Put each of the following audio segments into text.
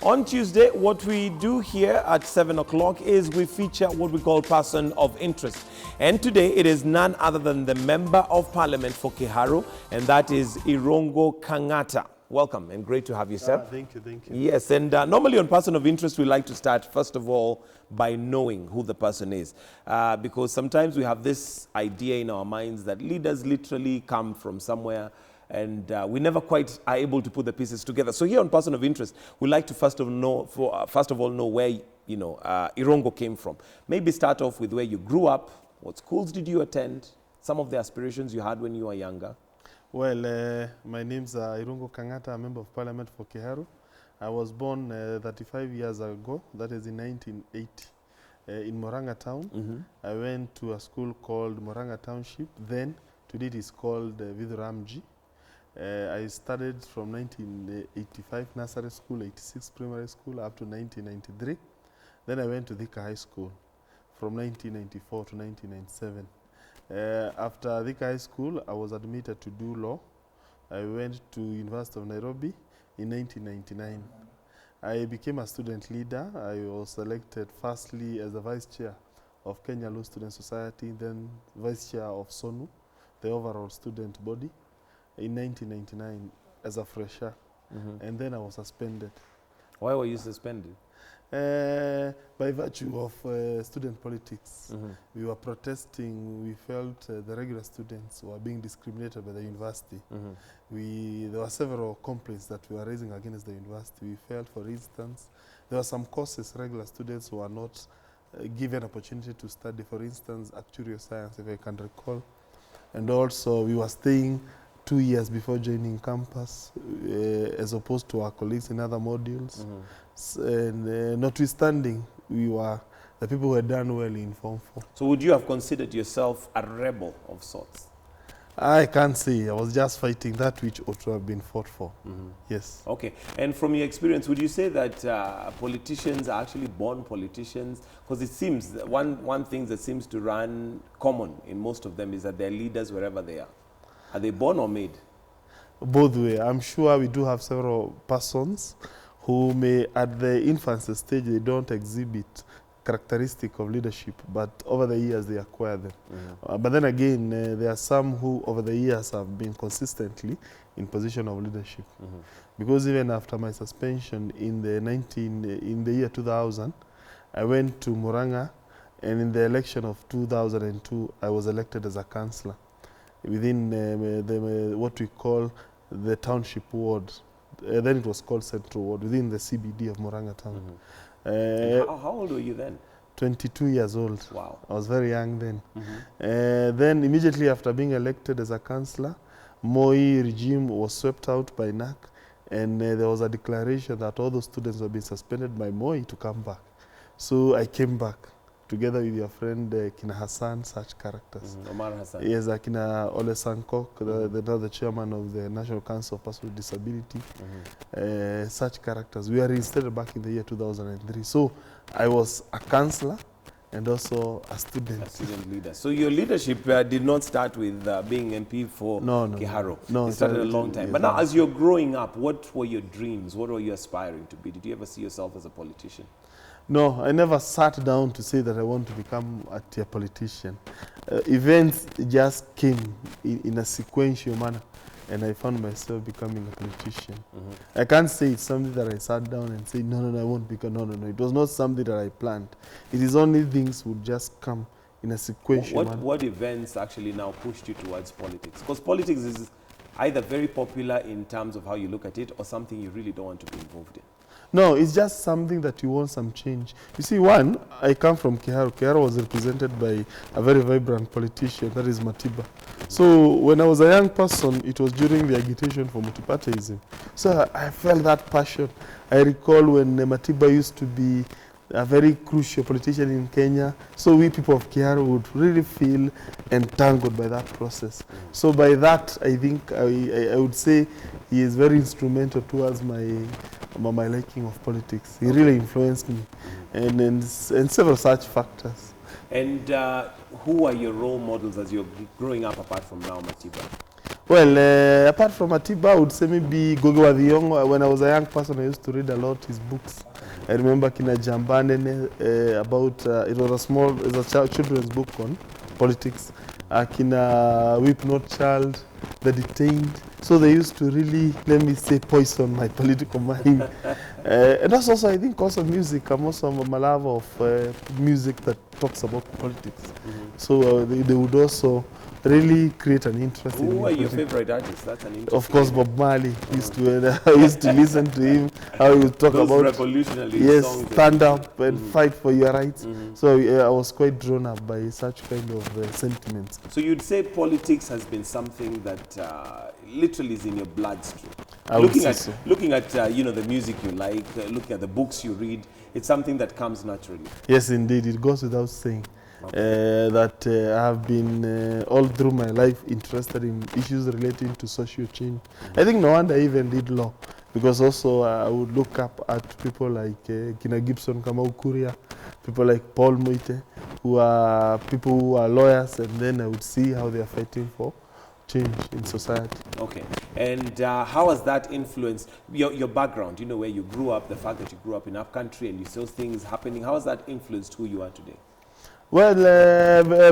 On Tuesday, what we do here at 7 o'clock is we feature what we call person of interest. And today it is none other than the Member of Parliament for Kiharu, and that is Irungu Kang'ata. Welcome and great to have you, sir. Thank you, thank you. Yes, and normally on person of interest, we like to start, first of all, by knowing who the person is. Because sometimes we have this idea in our minds that leaders literally come from somewhere, and we never quite are able to put the pieces together. So here on person of interest, we like to first of all know where Irungu came from. Maybe start off with where you grew up, what schools did you attend, some of the aspirations you had when you were younger. Well, my name's Irungu Kang'ata, a Member of Parliament for Kiharu. I was born 35 years ago, that is in 1980, in Moranga Town. I went to a school called Moranga Township, then today it is called Harambee. I studied from 1985 nursery school, 86 primary school up to 1993. Then I went to Thika High School from 1994 to 1997. After Thika High School, I was admitted to do law. I went to University of Nairobi in 1999. I became a student leader. I was selected firstly as the vice chair of Kenya Law Student Society, then vice chair of SONU, the overall student body, in 1999 as a fresher. And then I was suspended. Why were you suspended? By virtue of student politics. We were protesting. We felt the regular students were being discriminated by the university. There were several complaints that we were raising against the university. We felt, for instance, there were some courses regular students who were not given opportunity to study, for instance, actuarial science, if I can recall. And also we were staying 2 years before joining campus, as opposed to our colleagues in other modules. And notwithstanding, the people who had done well in Form 4. So would you have considered yourself a rebel of sorts? I can't say. I was just fighting that which ought to have been fought for. Yes. Okay. And from your experience, would you say that politicians are actually born politicians? Because it seems that one thing that seems to run common in most of them is that they're leaders wherever they are. Are they born or made? Both way. I'm sure we do have several persons who may, at the infancy stage, they don't exhibit characteristic of leadership, but over the years they acquire them. But then again, there are some who over the years have been consistently in position of leadership. Because even after my suspension in the year 2000, I went to Moranga, and in the election of 2002, I was elected as a councillor within what we call the township ward. Then it was called Central Ward, within the CBD of Moranga Town. How old were you then? 22 years old. Wow. I was very young then. Then immediately after being elected as a councillor, Moi regime was swept out by NAC, and there was a declaration that all those students were being suspended by Moi to come back. So I came back together with your friend Kina Hassan, such characters. Omar Hassan. Yes, Kina Ole Sankok, the chairman of the National Council of Persons with Disability, such characters. We were reinstated back in the year 2003. So I was a councillor and also a student. A student leader. So your leadership did not start with being MP for Kiharu. No, it started a long time. But now as you're growing up, what were your dreams? What were you aspiring to be? Did you ever see yourself as a politician? No, I never sat down to say that I want to become a politician. Events just came in a sequential manner, and I found myself becoming a politician. I can't say it's something that I sat down and said, no, I won't become, no. It was not something that I planned. It is only things would just come in a sequential manner. What events actually now pushed you towards politics? Because politics is either very popular in terms of how you look at it or something you really don't want to be involved in. No, it's just something that you want some change. You see, one, I come from Kiharu. Kiharu was represented by a very vibrant politician, that is Matiba. So when I was a young person, it was during the agitation for multipartyism. So I felt that passion. I recall when Matiba used to be a very crucial politician in Kenya. So we people of Kiharu would really feel entangled by that process. So by that, I think I would say he is very instrumental towards my liking of politics. He really influenced me, and several such factors. And who are your role models as you're growing up apart from now, Matiba? Well, apart from Atiba, I would say maybe Gogo wa Thiong'o. When I was a young person, I used to read a lot his books. I remember Kina Jambanene about, it was a children's book on politics. Kina Weep Not Child, The Detained. So they used to really, let me say, poison my political mind. And that's also, I think, also music. I'm also a lover of music that talks about politics. So they would also really create an interest in Who are your politics. favorite artists? That's an interesting. Of course, Bob Marley. I used to listen to him, how he would talk Those about revolutionary songs. stand up and fight for your rights. So I was quite drawn up by such kind of sentiments. So you'd say politics has been something that literally is in your bloodstream. I would say so. Looking at the music you like, looking at the books you read, it's something that comes naturally. Yes, indeed, it goes without saying. That I have been all through my life interested in issues relating to social change. I think no wonder I even did law, because also I would look up at people like Kina Gibson Kamau Kuria, people like Paul Moite, who are people who are lawyers, and then I would see how they are fighting for change in society. Okay, and how has that influenced your background? You know, where you grew up, the fact that you grew up in upcountry and you saw things happening. How has that influenced who you are today? Well,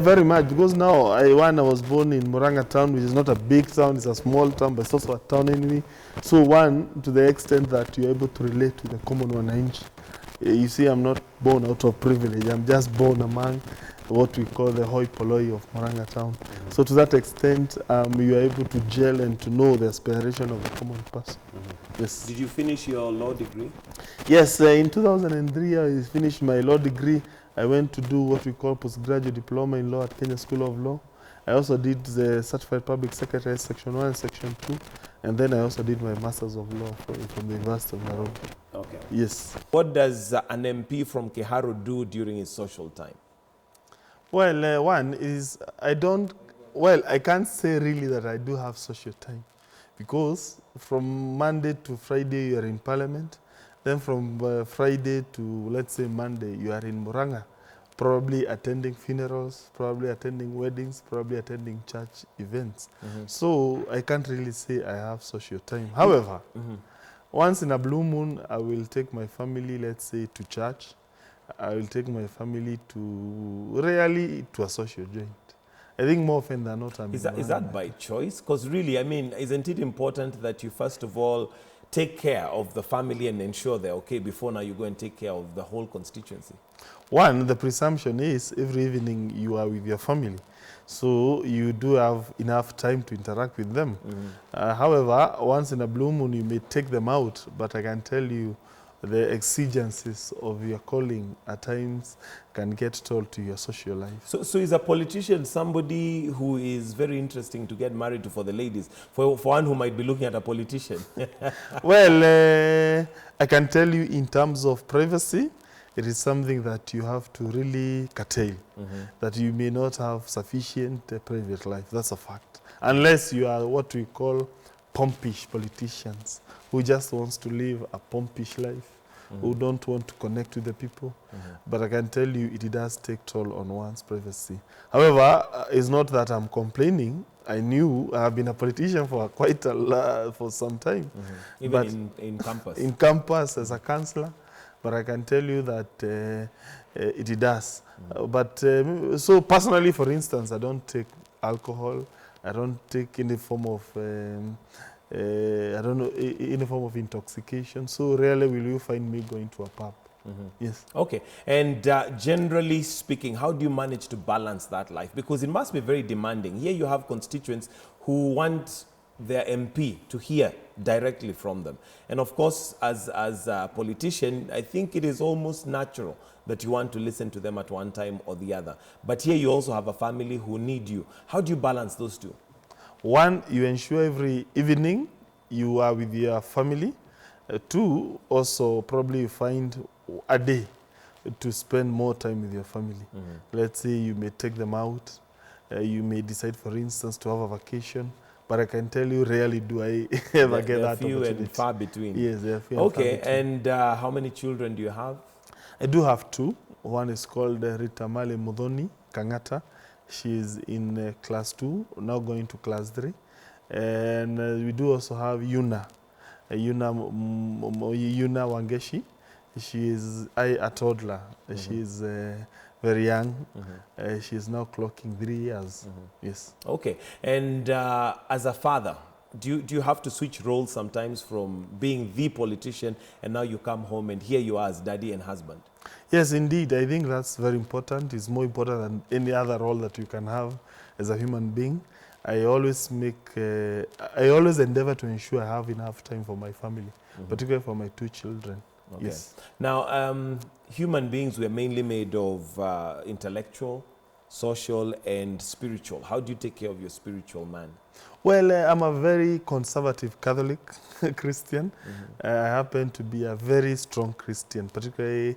very much, because now I was born in Murang'a town, which is not a big town, it's a small town, but it's also a town anyway. So to the extent that you're able to relate to the common wananchi. You see, I'm not born out of privilege, I'm just born among what we call the hoi polloi of Murang'a town. So to that extent, you are able to gel and to know the aspiration of the common person. Yes. Did you finish your law degree? Yes, in 2003 I finished my law degree. I went to do what we call postgraduate diploma in law at Kenya School of Law. I also did the Certified Public Secretary Section 1 and Section 2. And then I also did my Masters of Law from the University of Harambee. Okay. Yes. What does an MP from Kiharu do during his social time? Well, one is I can't say really that I do have social time, because from Monday to Friday you are in Parliament. Then from Friday to, let's say, Monday, you are in Murang'a, probably attending funerals, probably attending weddings, probably attending church events. So I can't really say I have social time. However, once in a blue moon, I will take my family, let's say, to church. I will take my family rarely to a social joint. I think more often than not, I'm Is that by choice? Because really, I mean, isn't it important that you first of all take care of the family and ensure they're okay before now you go and take care of the whole constituency? One, the presumption is every evening you are with your family. So you do have enough time to interact with them. However, once in a blue moon, you may take them out, but I can tell you the exigencies of your calling at times can get told to your social life. So is a politician somebody who is very interesting to get married to for the ladies, for one who might be looking at a politician? Well, I can tell you in terms of privacy, it is something that you have to really curtail, that you may not have sufficient private life. That's a fact. Unless you are what we call pompish politicians, who just wants to live a pompish life, who don't want to connect with the people. But I can tell you it does take toll on one's privacy. However, it's not that I'm complaining. I have been a politician for for some time. Even in campus? In campus as a councillor. But I can tell you that it does. So personally, for instance, I don't take alcohol. I don't take any form of any form of intoxication. So rarely will you find me going to a pub. Yes. Okay. And generally speaking, how do you manage to balance that life? Because it must be very demanding. Here you have constituents who want their MP to hear directly from them. And of course, as a politician, I think it is almost natural that you want to listen to them at one time or the other. But here you also have a family who need you. How do you balance those two? One, you ensure every evening you are with your family. Two, also probably you find a day to spend more time with your family. Let's say you may take them out. You may decide, for instance, to have a vacation. But I can tell you, rarely do I ever get that opportunity. Few and far between. Yes, they are few and far between. Okay, and how many children do you have? I do have two. One is called Rita Male Mudhoni Kang'ata. She is in class 2, now going to class 3. And we do also have Yuna, Yuna Wangeshi. She is a toddler. She is very young. She is now clocking 3 years. Yes. Okay. And as a father, do you have to switch roles sometimes from being the politician and now you come home and here you are as daddy and husband? Yes, indeed. I think that's very important. It's more important than any other role that you can have as a human being. I always endeavor to ensure I have enough time for my family, particularly for my 2 children. Okay. Yes. Now, human beings were mainly made of intellectual, social, and spiritual. How do you take care of your spiritual man? Well, I'm a very conservative Catholic Christian. I happen to be a very strong Christian, particularly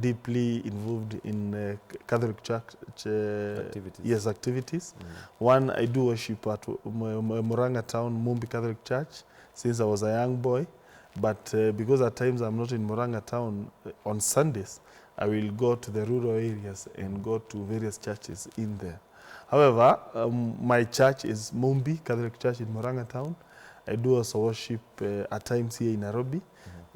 deeply involved in Catholic Church Activities. Yes, activities. One, I do worship at Moranga Town Mumbi Catholic Church since I was a young boy. But because at times I'm not in Moranga Town, on Sundays, I will go to the rural areas and go to various churches in there. However, my church is Mumbi Catholic Church in Moranga Town. I do also worship at times here in Harambee,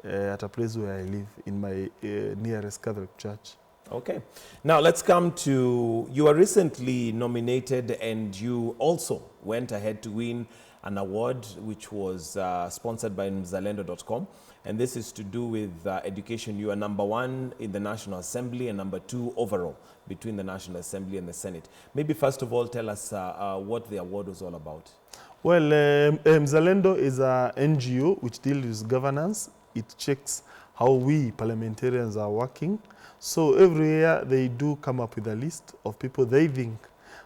at a place where I live, in my nearest Catholic church. Okay. Now let's come to, you were recently nominated and you also went ahead to win an award which was sponsored by mzalendo.com, and this is to do with education. You are #1 in the National Assembly and #2 overall between the National Assembly and the Senate. Maybe first of all tell us what the award was all about. Well, Mzalendo is an NGO which deals with governance. It checks how we parliamentarians are working. So every year they do come up with a list of people they think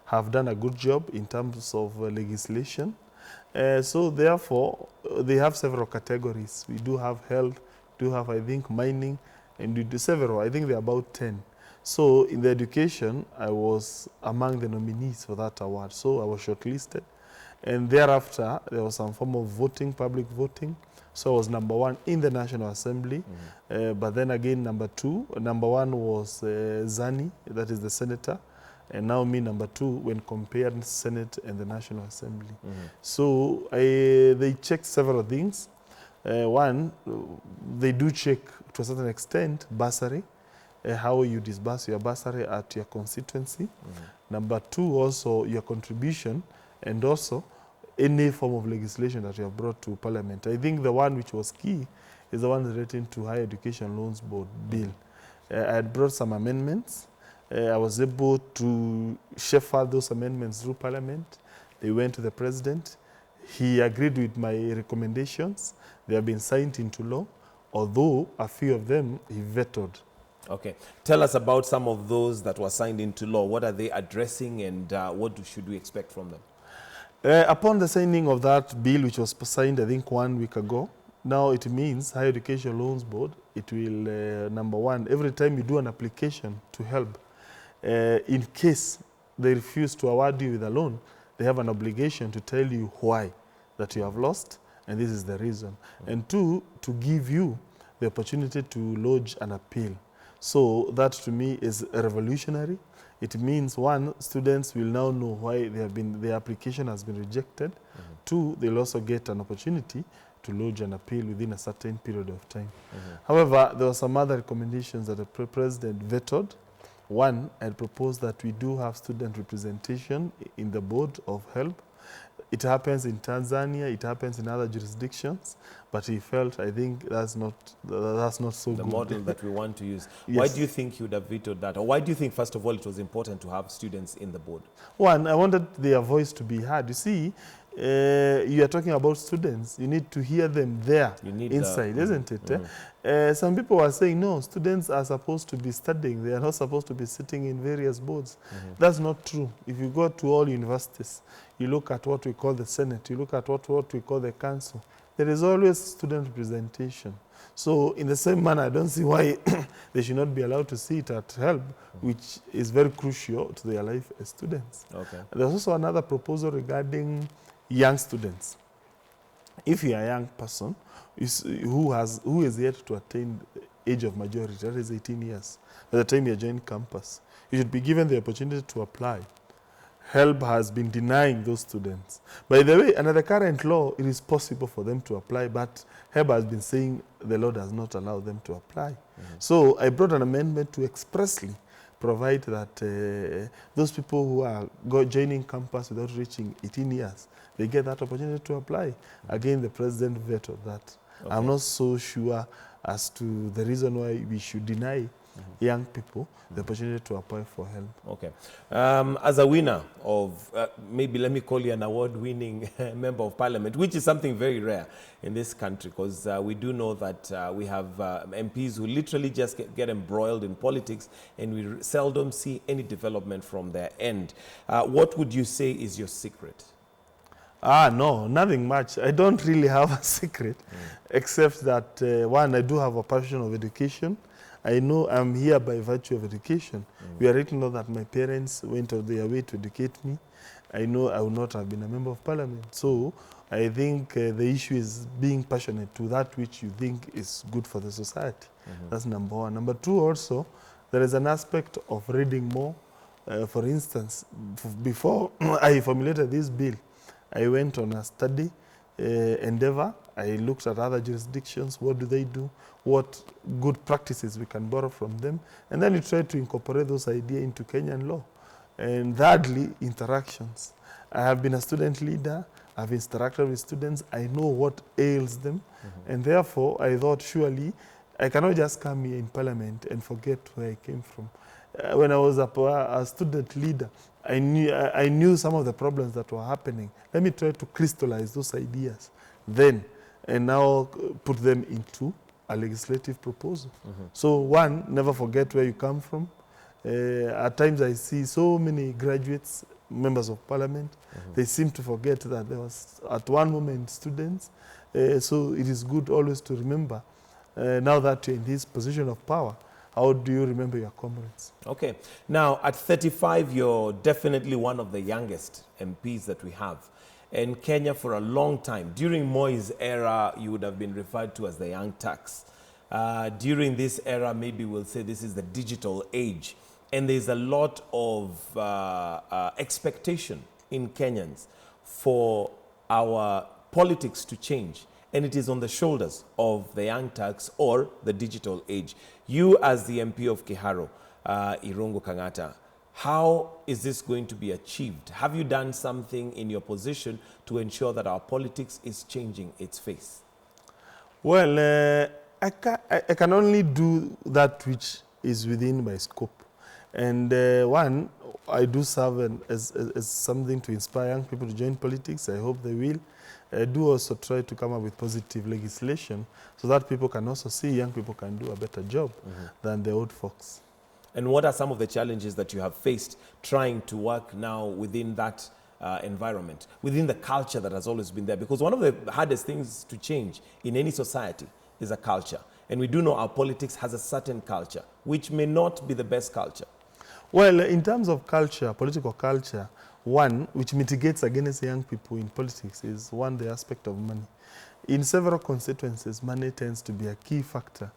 have done a good job in terms of legislation. So therefore, they have several categories. We do have health, do have, I think, mining, and we do several. I think there are about 10. So in the education, I was among the nominees for that award. So I was shortlisted. And thereafter, there was some form of voting, public voting. So I was #1 in the National Assembly. But then again, #1 was Zani, that is the senator. And now me #2 when compared Senate and the National Assembly. So they check several things. One, they do check to a certain extent bursary, how you disburse your bursary at your constituency. #2, also your contribution, and also any form of legislation that you have brought to Parliament. I think the one which was key is the one relating to Higher Education Loans Board bill. I had brought some amendments. I was able to shepherd those amendments through Parliament. They went to the President. He agreed with my recommendations. They have been signed into law, although a few of them he vetoed. Okay. Tell us about some of those that were signed into law. What are they addressing and what should we expect from them? Upon the signing of that bill, which was signed, I think, 1 week ago, now it means Higher Education Loans Board, it will, #1, every time you do an application to help, in case they refuse to award you with a loan, they have an obligation to tell you why that you have lost, and this is the reason. And 2, to give you the opportunity to lodge an appeal. So that to me is revolutionary. It means 1, students will now know why their application has been rejected. 2, they'll also get an opportunity to lodge an appeal within a certain period of time. However, there were some other recommendations that the President vetoed. 1, I proposed that we do have student representation in the board of HELB. It happens in Tanzania, it happens in other jurisdictions, but he felt, I think, that's not so good. The model that we want to use. Yes. Why do you think you would have vetoed that? Or why do you think, first of all, it was important to have students in the board? 1, I wanted their voice to be heard. You see, you are talking about students. You need to hear them there inside, isn't it? Some people are saying, no, students are supposed to be studying. They are not supposed to be sitting in various boards. That's not true. If you go to all universities, you look at what we call the Senate, you look at what we call the Council, there is always student representation. So in the same manner, I don't see why they should not be allowed to sit at HELB, which is very crucial to their life as students. Okay. There's also another proposal regarding young students. If you are a young person who is yet to attain the age of majority, that is 18 years, by the time you join campus, you should be given the opportunity to apply. HELB has been denying those students. By the way, under the current law, it is possible for them to apply, but HELB has been saying the law does not allow them to apply. So I brought an amendment to expressly provide that those people who are joining campus without reaching 18 years, they get that opportunity to apply. Again, the president vetoed that. Okay. I'm not so sure as to the reason why we should deny young people the opportunity to apply for help. Okay. As a winner of, maybe let me call you an award-winning member of parliament, which is something very rare in this country, because we do know that we have MPs who literally just get embroiled in politics, and we seldom see any development from their end. What would you say is your secret? No, nothing much. I don't really have a secret, except that, one, I do have a passion of education. I know I'm here by virtue of education. We already know that my parents went out their way to educate me. I know I would not have been a member of parliament. So I think the issue is being passionate to that which you think is good for the society. That's number one. Number two, also, there is an aspect of reading more. For instance, before I formulated this bill, I went on a study endeavor. I looked at other jurisdictions. What do they do? What good practices we can borrow from them? And then we try to incorporate those ideas into Kenyan law. And thirdly, interactions. I have been a student leader. I've interacted with students. I know what ails them. And therefore, I thought surely I cannot just come here in parliament and forget where I came from. When I was a student leader, I knew some of the problems that were happening. Let me try to crystallize those ideas then, and now put them into a legislative proposal. So one, never forget where you come from. At times I see so many graduates, members of parliament, they seem to forget that there was at one moment students. So it is good always to remember, now that you're in this position of power, how do you remember your comrades? Okay. Now, at 35, you're definitely one of the youngest MPs that we have. In Kenya, for a long time, during Moi's era, you would have been referred to as the young tax. During this era, maybe we'll say this is the digital age. And there's a lot of expectation in Kenyans for our politics to change. And it is on the shoulders of the young tax or the digital age. You, as the MP of Kiharu, Irungu Kang'ata, how is this going to be achieved? Have you done something in your position to ensure that our politics is changing its face? Well, I can only do that which is within my scope. And one, I do serve as something to inspire young people to join politics. I hope they will. I do also try to come up with positive legislation so that people can also see young people can do a better job than the old folks. And what are some of the challenges that you have faced trying to work now within that environment, within the culture that has always been there? Because one of the hardest things to change in any society is a culture. And we do know our politics has a certain culture, which may not be the best culture. Well, in terms of culture, political culture, one, which mitigates against young people in politics is, one, the aspect of money. In several constituencies, money tends to be a key factor.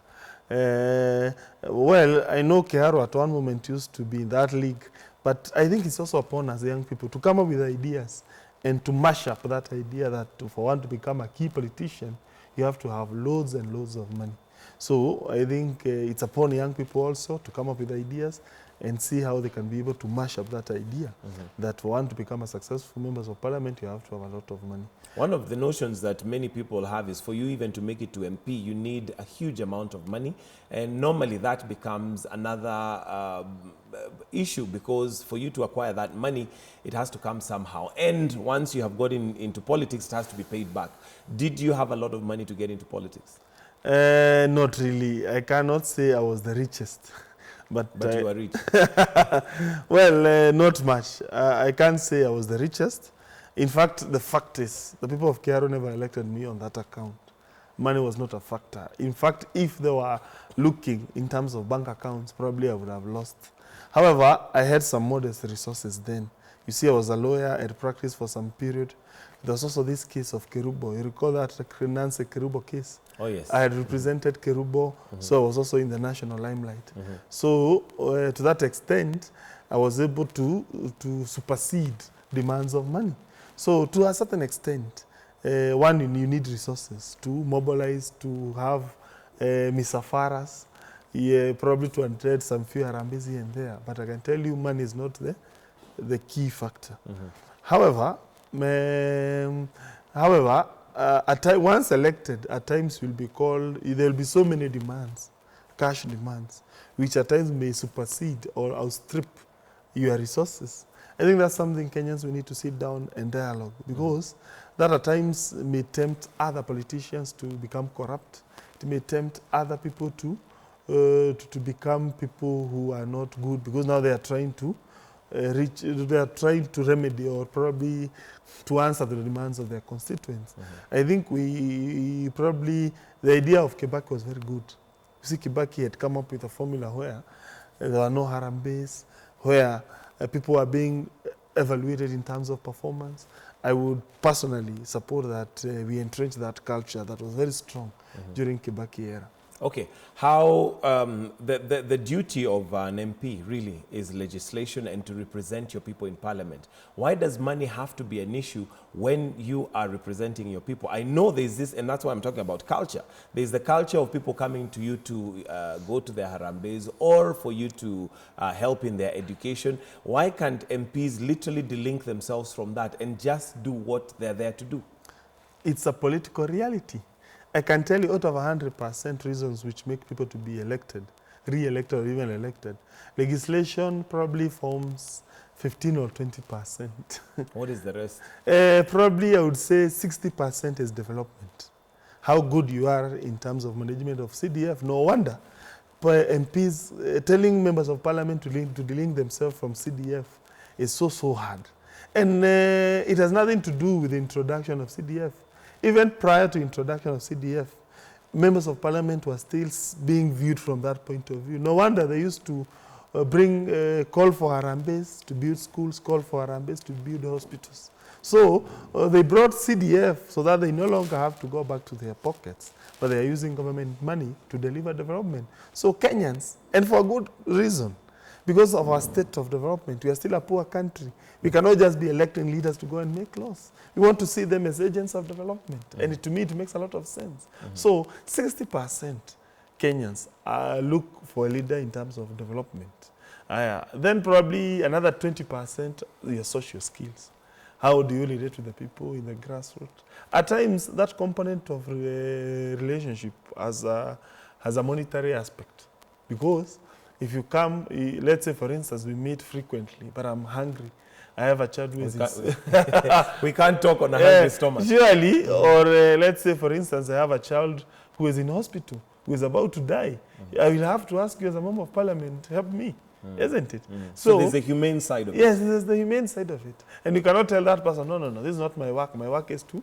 Well, I know Kiharu at one moment used to be in that league, but I think it's also upon us young people to come up with ideas and to mash up that idea that for one to become a key politician, you have to have loads and loads of money. So I think it's upon young people also to come up with ideas and see how they can be able to mash up that idea that for one to become a successful member of parliament, you have to have a lot of money. One of the notions that many people have is for you even to make it to MP, you need a huge amount of money. And normally that becomes another issue, because for you to acquire that money, it has to come somehow. And once you have gotten into politics, it has to be paid back. Did you have a lot of money to get into politics? Not really. I cannot say I was the richest. But you are rich. Well, not much. I can't say I was the richest. In fact, the fact is, the people of Kiharu never elected me on that account. Money was not a factor. In fact, if they were looking in terms of bank accounts, probably I would have lost. However, I had some modest resources then. You see, I was a lawyer, I had practiced for some period. There was also this case of Kerubo. You recall that Nancy Kerubo case? Oh, yes. I had represented Kerubo, so I was also in the national limelight. So to that extent, I was able to supersede demands of money. So to a certain extent, one, you need resources to mobilize, to have misafaras, probably to attend some few Harambees here and there. But I can tell you money is not the key factor. However, once elected, at times will be called, there will be so many demands, cash demands, which at times may supersede or outstrip your resources. I think that's something Kenyans will need to sit down and dialogue, because that at times may tempt other politicians to become corrupt. It may tempt other people to become people who are not good, because now they are trying to remedy or probably to answer the demands of their constituents. I think the idea of Kibaki was very good. You see, Kibaki had come up with a formula where there were no Harambees, where people are being evaluated in terms of performance. I would personally support that we entrench that culture that was very strong during Kibaki era. Okay, how the duty of an MP really is legislation and to represent your people in parliament. Why does money have to be an issue when you are representing your people? I know there's this, and that's why I'm talking about culture. There's the culture of people coming to you to go to their Harambees or for you to help in their education. Why can't MPs literally delink themselves from that and just do what they're there to do? It's a political reality. I can tell you out of 100% reasons which make people to be elected, re-elected or even elected, legislation probably forms 15 or 20%. What is the rest? Probably I would say 60% is development. How good you are in terms of management of CDF. No wonder MPs telling members of parliament to delink themselves from CDF is so hard. And it has nothing to do with the introduction of CDF. Even prior to introduction of CDF, members of parliament were still being viewed from that point of view. No wonder they used to call for Harambees to build schools, call for Harambees to build hospitals. So they brought CDF so that they no longer have to go back to their pockets, but they are using government money to deliver development. So Kenyans, and for a good reason, because of our state of development, we are still a poor country. We cannot just be electing leaders to go and make laws. We want to see them as agents of development. And to me, it makes a lot of sense. So 60% Kenyans look for a leader in terms of development. Then probably another 20% your social skills. How do you relate to the people in the grassroots? At times, that component of relationship has a monetary aspect. Because if you come, let's say, for instance, we meet frequently, but I'm hungry. I have a child who is... We can't talk on a hungry stomach. Surely, or let's say, for instance, I have a child who is in hospital, who is about to die. I will have to ask you as a member of parliament, help me, isn't it? So there's the humane side of it. Yes, there's the humane side of it. And you cannot tell that person, no, this is not my work. My work is to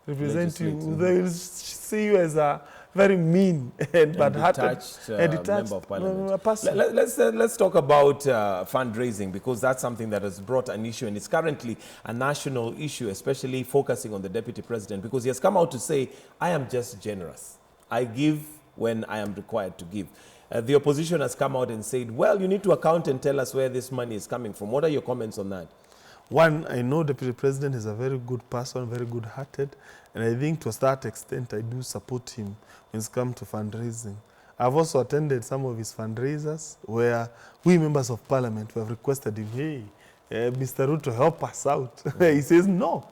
represent you. They will see you as a very mean and bad-hearted and detached member of parliament. Let's talk about fundraising, because that's something that has brought an issue, and it's currently a national issue, especially focusing on the deputy president, because he has come out to say, I am just generous. I give when I am required to give. The opposition has come out and said, well, you need to account and tell us where this money is coming from. What are your comments on that? One, I know the Deputy President is a very good person, very good-hearted, and I think to that extent I do support him when it comes to fundraising. I've also attended some of his fundraisers where we members of parliament have requested him, hey, Mr. Ruto, help us out. He says no.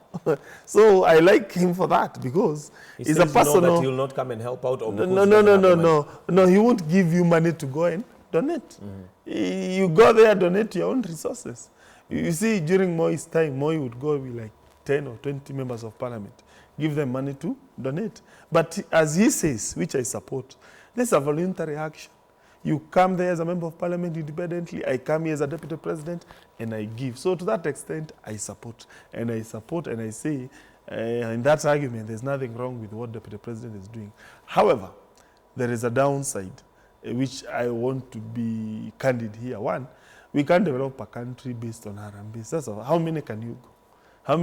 So I like him for that, because he's a person that he will not come and help out. Or no, he won't give you money to go and donate. You go there, donate your own resources. You see, during Moi's time, Moi would go with like 10 or 20 members of parliament, give them money to donate. But as he says, which I support, this is a voluntary action. You come there as a member of parliament independently, I come here as a deputy president, and I give. So to that extent, I support. And I say, in that argument, there's nothing wrong with what deputy president is doing. However, there is a downside, which I want to be candid here. One, we can't develop a country based on Harambee. That's all. How many can you go? How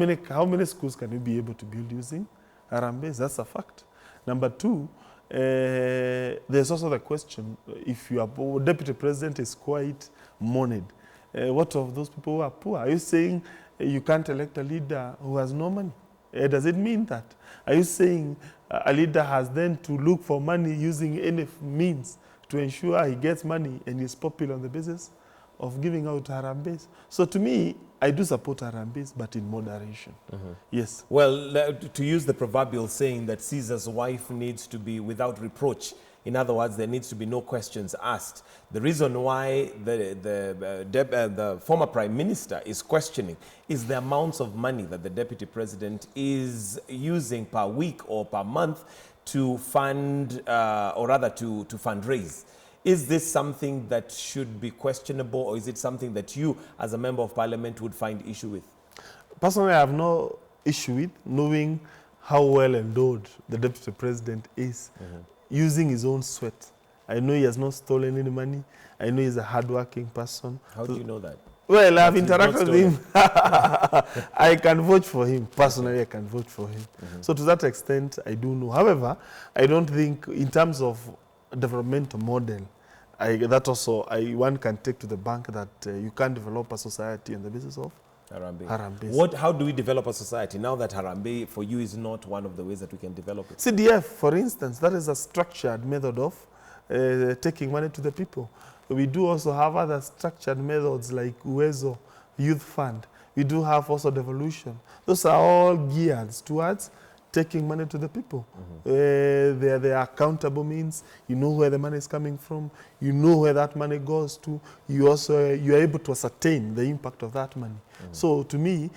many schools can you be able to build using Harambee? That's a fact. Number two, there's also the question, if your deputy president is quite moneyed, What of those people who are poor? Are you saying you can't elect a leader who has no money? Does it mean that? Are you saying a leader has then to look for money using any means to ensure he gets money and is popular on the basis of giving out Harambees? So to me, I do support Harambees, but in moderation. Yes. Well, to use the proverbial saying that Caesar's wife needs to be without reproach. In other words, there needs to be no questions asked. The reason why the former prime minister is questioning is the amounts of money that the deputy president is using per week or per month to fund, or rather to fundraise. Is this something that should be questionable, or is it something that you, as a member of parliament, would find issue with? Personally, I have no issue with knowing how well endowed the deputy president is, using his own sweat. I know he has not stolen any money. I know he's a hardworking person. How do you know that? Well, I've interacted with him. I can vote for him. Personally, I can vote for him. So to that extent, I do know. However, I don't think in terms of developmental model, one can take to the bank that you can't develop a society on the basis of Harambee. How do we develop a society now that Harambee for you is not one of the ways that we can develop it? CDF, for instance, that is a structured method of taking money to the people. We do also have other structured methods like Uwezo, Youth Fund. We do have also devolution. Those are all geared towards taking money to the people. They are accountable means. You know where the money is coming from. You know where that money goes to. You are able to ascertain the impact of that money. So to me,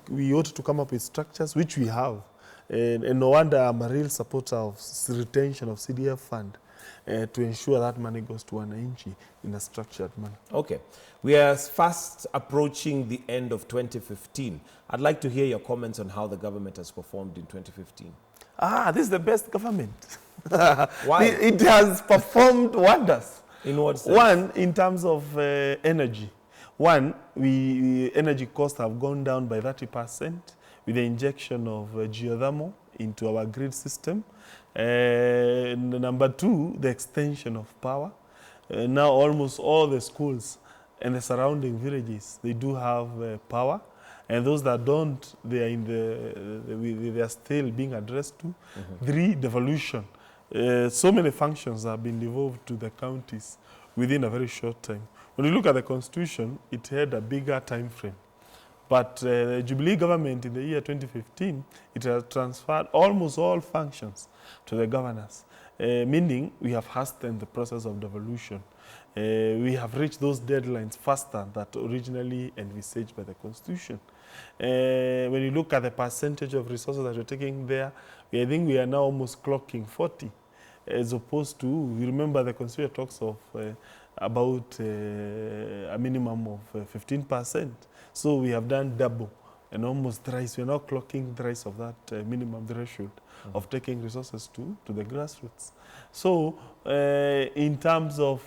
we ought to come up with structures, which we have. And no wonder I'm a real supporter of retention of CDF fund to ensure that money goes to wananchi in a structured manner. Okay. We are fast approaching the end of 2015. I'd like to hear your comments on how the government has performed in 2015. This is the best government. Why? It has performed wonders. In what sense? One, in terms of energy. One, energy costs have gone down by 30% with the injection of geothermal into our grid system. Number two, the extension of power. Now almost all the schools and the surrounding villages, they do have power. And those that don't, they are still being addressed to. Three, devolution. So many functions have been devolved to the counties within a very short time. When you look at the Constitution, it had a bigger time frame. But the Jubilee government in the year 2015, it has transferred almost all functions to the governors, meaning we have hastened the process of devolution. We have reached those deadlines faster than originally envisaged by the Constitution. When you look at the percentage of resources that we're taking there, I think we are now almost clocking 40, as opposed to, you remember the Constitution talks of about a minimum of 15%. So we have done double and almost thrice. We are now clocking thrice of that minimum threshold of taking resources to the grassroots. So in terms of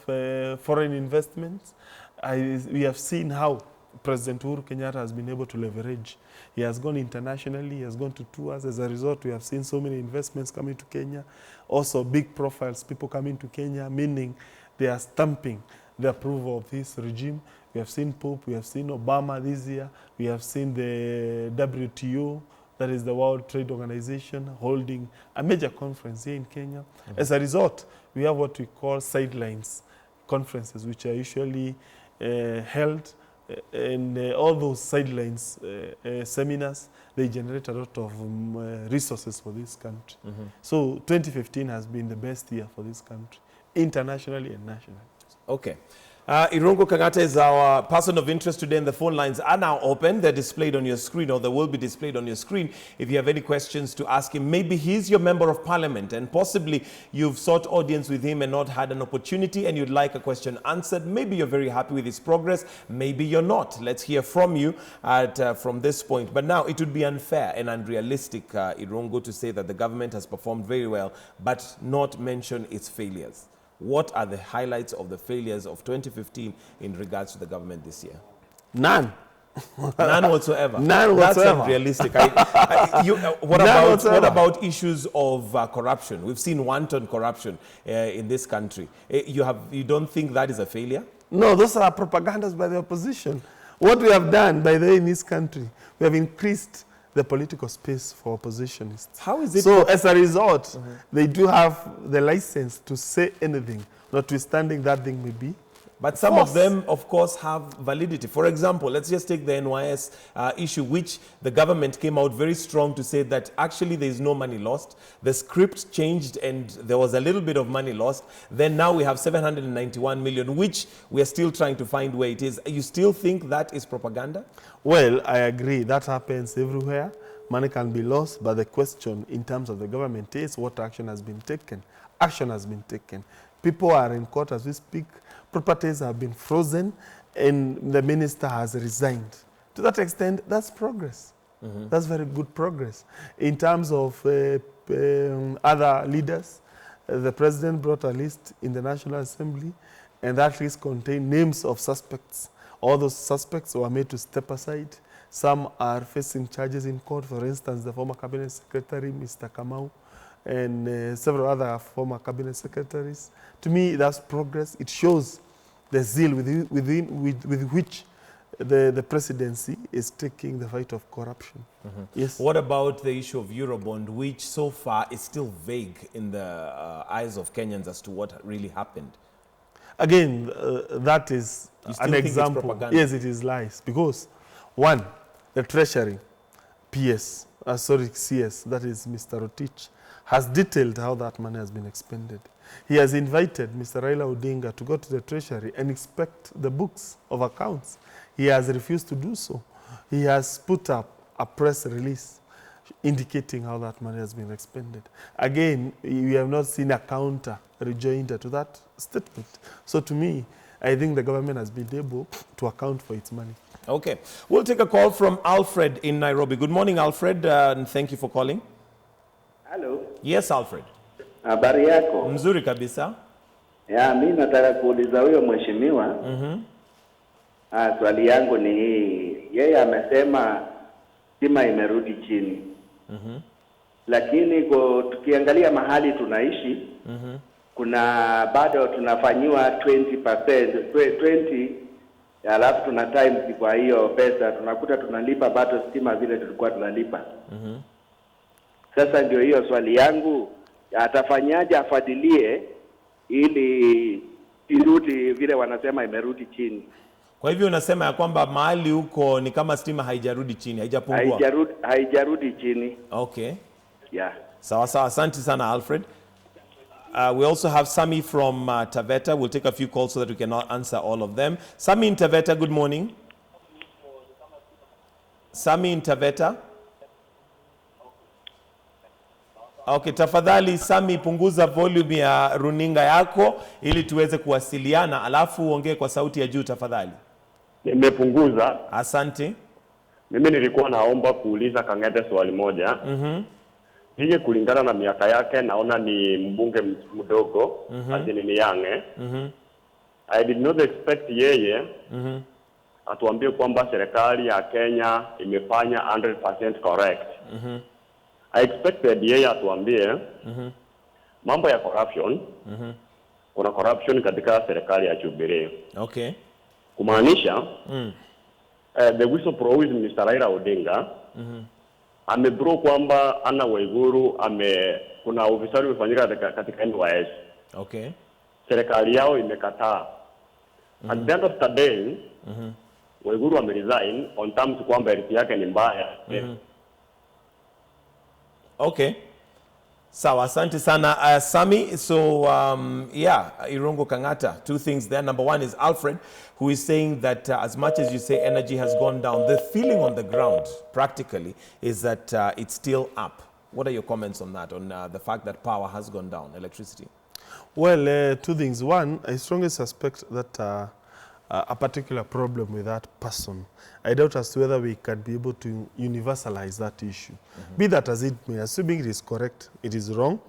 foreign investments, we have seen how President Uhuru Kenyatta has been able to leverage. He has gone internationally, he has gone to tours. As a result, we have seen so many investments coming to Kenya. Also big profiles, people coming to Kenya, meaning they are stamping the approval of this regime. We have seen Pope, we have seen Obama this year, we have seen the WTO, that is the World Trade Organization, holding a major conference here in Kenya. As a result, we have what we call sidelines conferences, which are usually held, and all those sidelines seminars, they generate a lot of resources for this country. So 2015 has been the best year for this country, internationally and nationally. Okay. Irungu Kang'ata is our person of interest today, and the phone lines are now open. They're displayed on your screen, or they will be displayed on your screen. If you have any questions to ask him, maybe he's your member of parliament, and possibly you've sought audience with him and not had an opportunity, and you'd like a question answered. Maybe you're very happy with his progress. Maybe you're not. Let's hear from you from this point. But now it would be unfair and unrealistic, Irungu, to say that the government has performed very well, but not mention its failures. What are the highlights of the failures of 2015 in regards to the government this year? None. None whatsoever. None whatsoever. That's unrealistic. What about issues of corruption? We've seen wanton corruption in this country. You don't think that is a failure? No, those are propagandas by the opposition. What we have done, by the way, in this country, we have increased the political space for oppositionists. How is it? So as a result, they do have the license to say anything, notwithstanding that thing may be. But some of them, of course, have validity. For example, let's just take the NYS issue, which the government came out very strong to say that actually there is no money lost. The script changed and there was a little bit of money lost. Then now we have 791 million, which we are still trying to find where it is. You still think that is propaganda? Well, I agree. That happens everywhere. Money can be lost, but the question in terms of the government is what action has been taken. Action has been taken. People are in court as we speak. Properties have been frozen, and the minister has resigned. To that extent, that's progress. That's very good progress. In terms of other leaders, the president brought a list in the National Assembly, and that list contained names of suspects. All those suspects were made to step aside. Some are facing charges in court. For instance, the former cabinet secretary, Mr. Kamau, and several other former cabinet secretaries. To me, that's progress. It shows the zeal with which the presidency is taking the fight of corruption. Yes. What about the issue of Eurobond, which so far is still vague in the eyes of Kenyans as to what really happened? Again, that is an example. Yes, it is lies. Because, one, the Treasury, CS, that is Mr. Rotich, has detailed how that money has been expended. He has invited Mr. Raila Odinga to go to the Treasury and inspect the books of accounts. He has refused to do so. He has put up a press release indicating how that money has been expended. Again, we have not seen a counter rejoinder to that statement. So to me, I think the government has been able to account for its money. Okay. We'll take a call from Alfred in Nairobi. Good morning, Alfred, and thank you for calling. Hello. Yes, Alfred. Habari yako? Mzuri kabisa. Ya, mimi nataka kuuliza huyo mheshimiwa. Swali yangu ni hii. Yeye amesema stima imerudi chini. Lakini tukiangalia mahali tunaishi, kuna bado tunafanyiwa 20%, alafu tuna times kwa hiyo pesa tunakuta tunalipa bado stima vile tulikuwa tunalipa. Sasa ndio hiyo swali yangu, atafanyaje afadilie ili irudi vile wanasema imerudi chini. Kwa hivyo unasema ya kwamba mahali huko ni kama stima haijarudi chini, haijapungua. Haijarudi chini. Okay. Yeah. Sawa sawa, asante sana Alfred. We also have Sami from Taveta. We'll take a few calls so that we can answer all of them. Sami in Taveta, good morning. Sami in Taveta. Okay, tafadhali Sami, punguza volume ya runinga yako ili tuweze kuwasiliana, alafu uongee kwa sauti ya juu tafadhali. Nimepunguza. Asante. Mimi nilikuwa naomba kuuliza Kang'ata swali moja. Yeye kulingana na miaka yake naona ni mbunge mdogo, ajini ni yange. I did not expect yeye atuambie kwamba serikali ya Kenya imefanya 100% correct. I expected yeye atuambie mambo ya corruption. Kuna corruption katika serikali ya Jubilee. Okay. Kumaanisha the whistleblower Mr. Raila Odinga amebro kwamba Anna Waiguru kuna ufisadi umefanyika katika NYS. Okay. Serikali yao imekataa. At the end of the day, Waiguru ameresign on terms kwamba eliti yake ni mbaya. Okay. Sawa, asante sana Sami. So yeah, Irungu Kang'ata, two things there. Number one is Alfred, who is saying that as much as you say energy has gone down, the feeling on the ground practically is that it's still up. What are your comments on that, on the fact that power has gone down, electricity? Well, two things. One, I strongly suspect that a particular problem with that person, I doubt as to whether we can be able to universalize that issue. Be that as it may, assuming it is correct, it is wrong,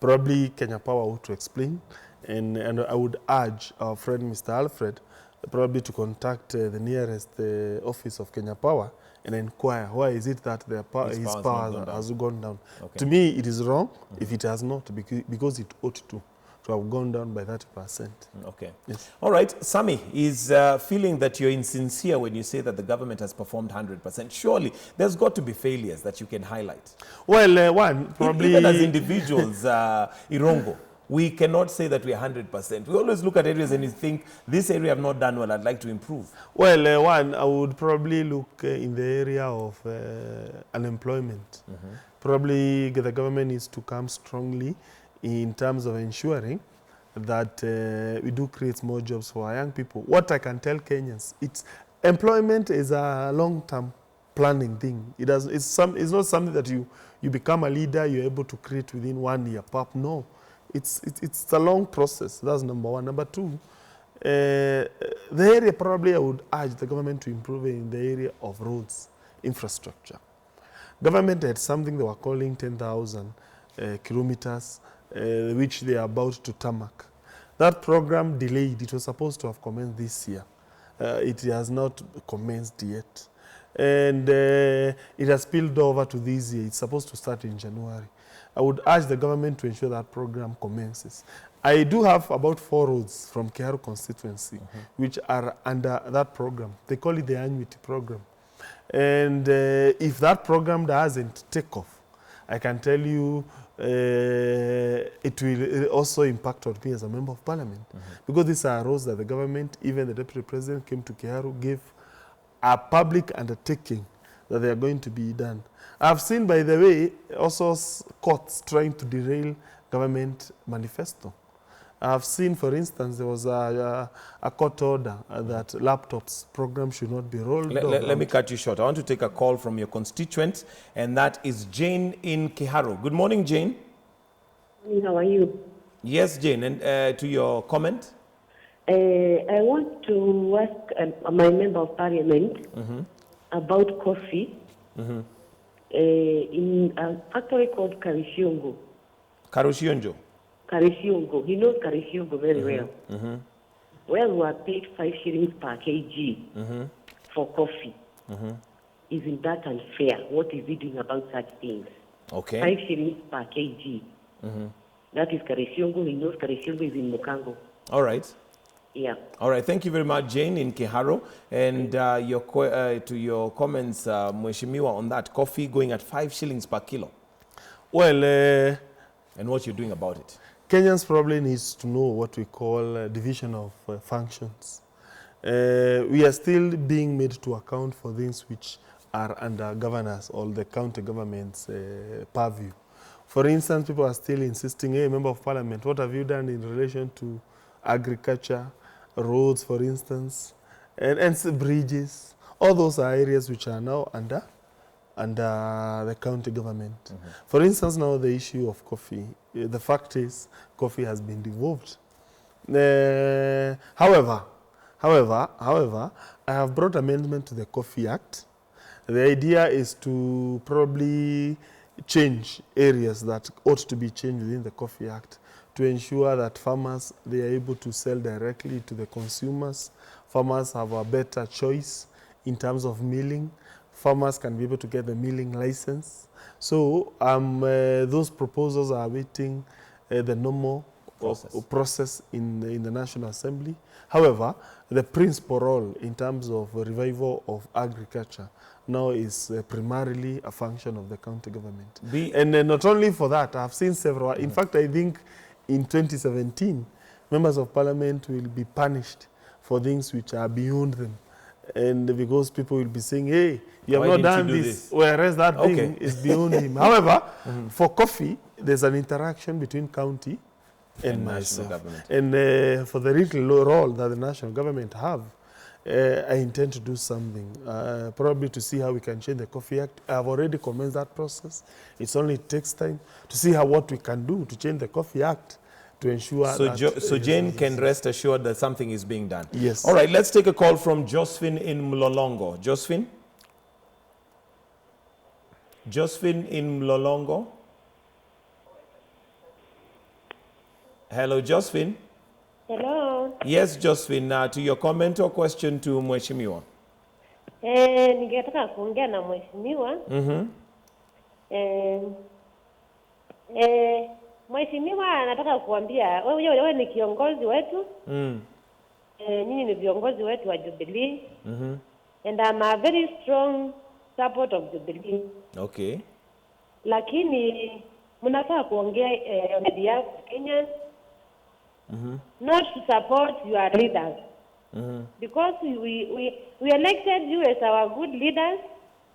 probably Kenya Power ought to explain, and I would urge our friend Mr. Alfred probably to contact the nearest office of Kenya Power and inquire why is it that his power has gone down. Okay. To me, it is wrong if it has not, because it ought to. to have gone down by 30%. Okay. Yes. All right. Sami is feeling that you're insincere when you say that the government has performed 100%. Surely there's got to be failures that you can highlight. Well, one, probably... Even as individuals, Irungu, we cannot say that we're 100%. We always look at areas and you think, this area I've not done well, I'd like to improve. Well, one, I would probably look in the area of unemployment. Probably the government needs to come strongly in terms of ensuring that we do create more jobs for our young people. What I can tell Kenyans, employment is a long-term planning thing. It's not something that you become a leader, you're able to create within 1 year. No, it's a long process. That's number one. Number two, the area probably I would urge the government to improve in the area of roads, infrastructure. Government had something they were calling 10,000 kilometers, which they are about to tarmac. That program delayed. It was supposed to have commenced this year. It has not commenced yet. And it has spilled over to this year. It's supposed to start in January. I would urge the government to ensure that program commences. I do have about 4 roads from Kiharu constituency, which are under that program. They call it the annuity program. And if that program doesn't take off, I can tell you it will also impact on me as a member of parliament. Because these are roads that the government, even the deputy president came to Kiharu, gave a public undertaking that they are going to be done. I've seen, by the way, also courts trying to derail government manifesto. I've seen, for instance, there was a court order that laptops program should not be rolled over. Let me cut you short. I want to take a call from your constituent, and that is Jane in Kiharu. Good morning, Jane. How are you? Yes, Jane, and to your comment? I want to ask my member of parliament about coffee in a factory called Karishiongo. Karishiongo. Karishiongo. He knows Karishiongo very well. Well, we are paid 5 shillings per kg for coffee. Isn't that unfair? What is he doing about such things? Okay. 5 shillings per kg. That is Karishiongo. He knows Karishiongo is in Mukango. All right. Yeah. All right. Thank you very much, Jane in Kiharu. And to your comments, Mheshimiwa, on that coffee going at 5 shillings per kilo. Well, and what you're doing about it. Kenyans probably needs to know what we call division of functions. We are still being made to account for things which are under governors or the county government's purview. For instance, people are still insisting, hey, member of parliament, what have you done in relation to agriculture, roads, for instance, and bridges? All those are areas which are now under the county government. For instance, now the issue of coffee. The fact is, coffee has been devolved. However, I have brought amendment to the Coffee Act. The idea is to probably change areas that ought to be changed within the Coffee Act to ensure that farmers, they are able to sell directly to the consumers. Farmers have a better choice in terms of milling. Farmers can be able to get the milling license. So those proposals are awaiting the normal process in the National Assembly. However, the principal role in terms of revival of agriculture now is primarily a function of the county government. And not only for that, I've seen several. In fact, I think in 2017, members of parliament will be punished for things which are beyond them. And because people will be saying, hey, you have not done this, whereas that thing is beyond him. However, for coffee, there's an interaction between county and myself. And for the little role that the national government have, I intend to do something, probably to see how we can change the Coffee Act. I've already commenced that process. It only takes time to see what we can do to change the Coffee Act to ensure that... So Jane can rest assured that something is being done. Yes. All right, let's take a call from Josephine in Mlolongo. Josephine? Josephine in Mlolongo? Hello, Josephine? Hello. Yes, Josephine, to your comment or question to Mheshimiwa. Ningetaka kuongea na mheshimiwa. Mheshimiwa, nataka kuambia wewe ni kiongozi wetu. Nyinyi ni viongozi wetu wa Jubilee. And I'm a very strong support of Jubilee. Okay. Lakini mnafaa kuongea on behalf of Kenyans. Not to support your leaders. Because we elected you as our good leaders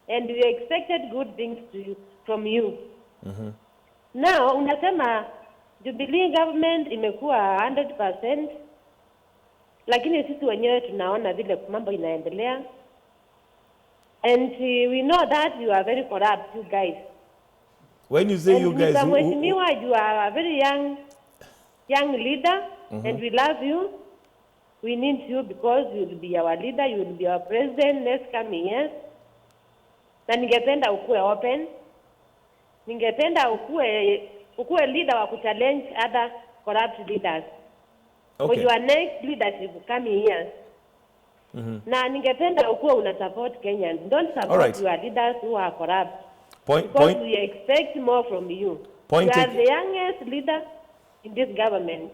and we expected good things from you. Now unasema Jubilee government imekuwa 100%, lakini sisi wenyewe tunaona vile mambo inaendelea, and we know that you are very corrupt, you guys. When you say and you guys, Mheshimiwa, you are a very young leader, and we love you. We need you because you will be our leader, you will be our president next coming years. Na ningependa ukue open. Ningependa ukue leader wa kuchallenge other corrupt leaders. Okay. For your next leadership coming years. Na ningependa ukue una support Kenyans. Don't support your leaders who are corrupt. Because we expect more from you. You are the youngest leader in this government.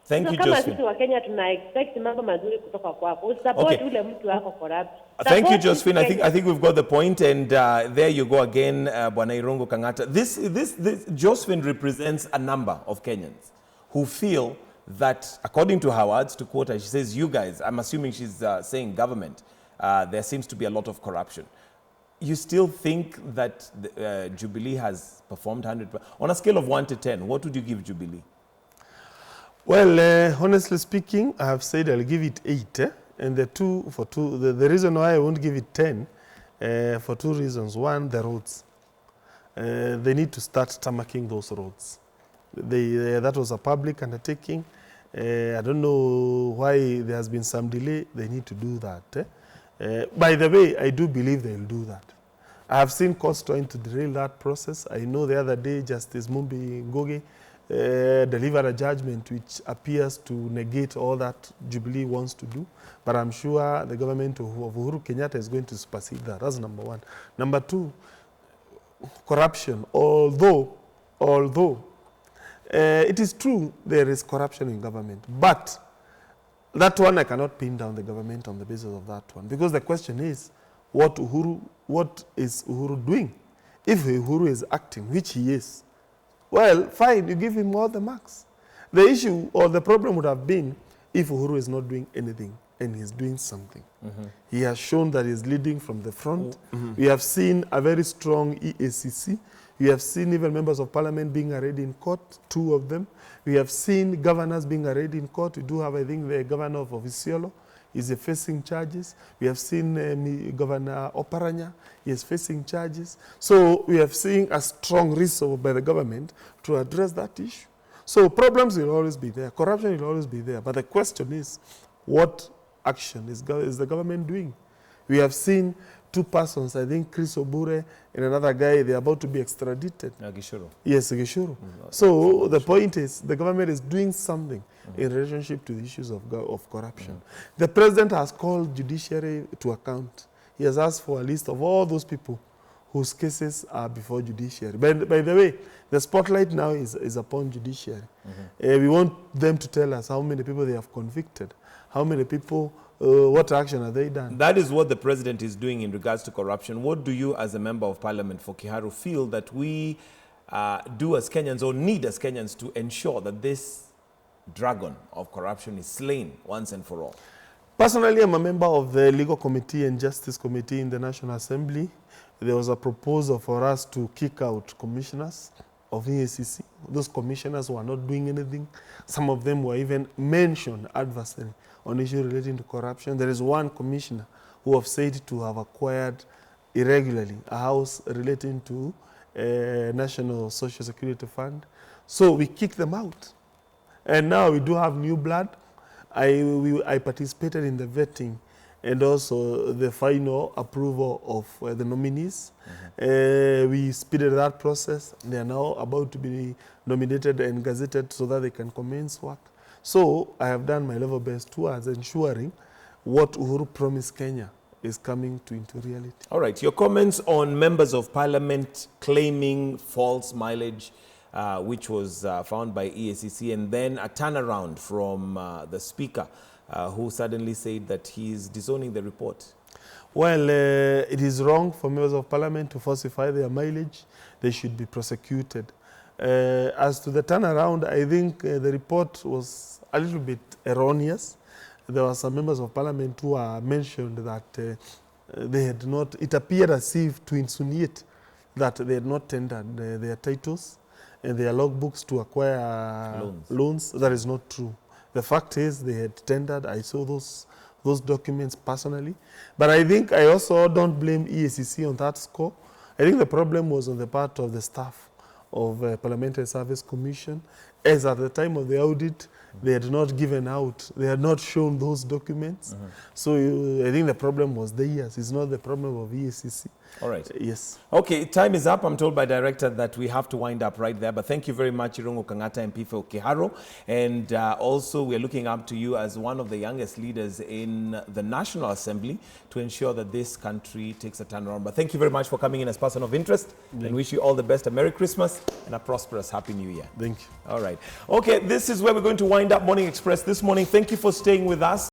Thank you, Josephine. Kama Josephine. sisi wa Kenya tuna expect mambo mazuri kutoka kwako. Usisupport ule mtu wako corrupt. Thank you, Josephine. I think we've got the point, and there you go again, Bwana Irungu Kang'ata. This Josephine represents a number of Kenyans who feel that, according to her words, to quote her, she says, "You guys," I'm assuming she's saying government, there seems to be a lot of corruption. You still think that Jubilee has performed 100%? On a scale of 1 to 10, what would you give Jubilee? Well, honestly speaking, I have said I'll give it 8. And the reason why I won't give it 10, for 2 reasons. One, the roads. They need to start tarmacking those roads. That was a public undertaking. I don't know why there has been some delay. They need to do that. By the way, I do believe they'll do that. I have seen courts trying to derail that process. I know the other day Justice Mumbi Ngoge delivered a judgment which appears to negate all that Jubilee wants to do. But I'm sure the government of Uhuru Kenyatta is going to supersede that. That's number one. Number two, corruption. Although it is true there is corruption in government, but that one I cannot pin down the government on the basis of that one, because the question is, what is Uhuru doing? If Uhuru is acting, which he is, well, fine, you give him all the marks. The issue or the problem would have been if Uhuru is not doing anything and he's doing something. He has shown that he's leading from the front. We have seen a very strong EACC. We have seen even members of parliament being arraigned in court, 2 of them. We have seen governors being arraigned in court. We do have, I think, the governor of Isiolo is facing charges. We have seen Governor Oparanya, he is facing charges. So we have seen a strong resolve by the government to address that issue. So problems will always be there. Corruption will always be there. But the question is, what action is the government doing? We have seen 2 persons, I think Chris Obure and another guy, they're about to be extradited. Gishuru. Yes, Gishuru. So the point is, the government is doing something in relationship to the issues of corruption. The president has called judiciary to account. He has asked for a list of all those people whose cases are before judiciary. By the way, the spotlight now is upon judiciary. We want them to tell us how many people they have convicted, how many people, what action have they done. That is what the president is doing in regards to corruption. What do you, as a member of parliament for Kiharu, feel that we do as Kenyans or need as Kenyans to ensure that this dragon of corruption is slain once and for all? Personally, I'm a member of the Legal Committee and Justice Committee in the National Assembly. There was a proposal for us to kick out commissioners of EACC. Those commissioners were not doing anything. Some of them were even mentioned adversely on issues relating to corruption. There is one commissioner who have said to have acquired irregularly a house relating to National Social Security Fund. So we kicked them out. And now we do have new blood. I participated in the vetting and also the final approval of the nominees. We speeded that process. They are now about to be nominated and gazetted so that they can commence work. So I have done my level best towards ensuring what Uhuru promised Kenya is coming into reality. All right, your comments on members of parliament claiming false mileage which was found by EACC, and then a turnaround from the Speaker, who suddenly said that he is disowning the report? Well, it is wrong for members of parliament to falsify their mileage. They should be prosecuted. As to the turnaround, I think the report was a little bit erroneous. There were some members of parliament who mentioned that they had not, it appeared as if to insinuate that they had not tendered their titles and their logbooks to acquire loans. That is not true. The fact is they had tendered. I saw those documents personally. But I think I also don't blame EACC on that score. I think the problem was on the part of the staff of Parliamentary Service Commission, as at the time of the audit, they had not given out, they had not shown those documents. So I think the problem was theirs. It's not the problem of EACC. All right. Yes. Okay, time is up. I'm told by director that we have to wind up right there. But thank you very much, Irungu Kang'ata MP for Kiharu. And also, we're looking up to you as one of the youngest leaders in the National Assembly to ensure that this country takes a turnaround. But thank you very much for coming in as person of interest. And wish you all the best. A Merry Christmas and a prosperous Happy New Year. Thank you. All right. Okay, this is where we're going to wind up Morning Express this morning. Thank you for staying with us.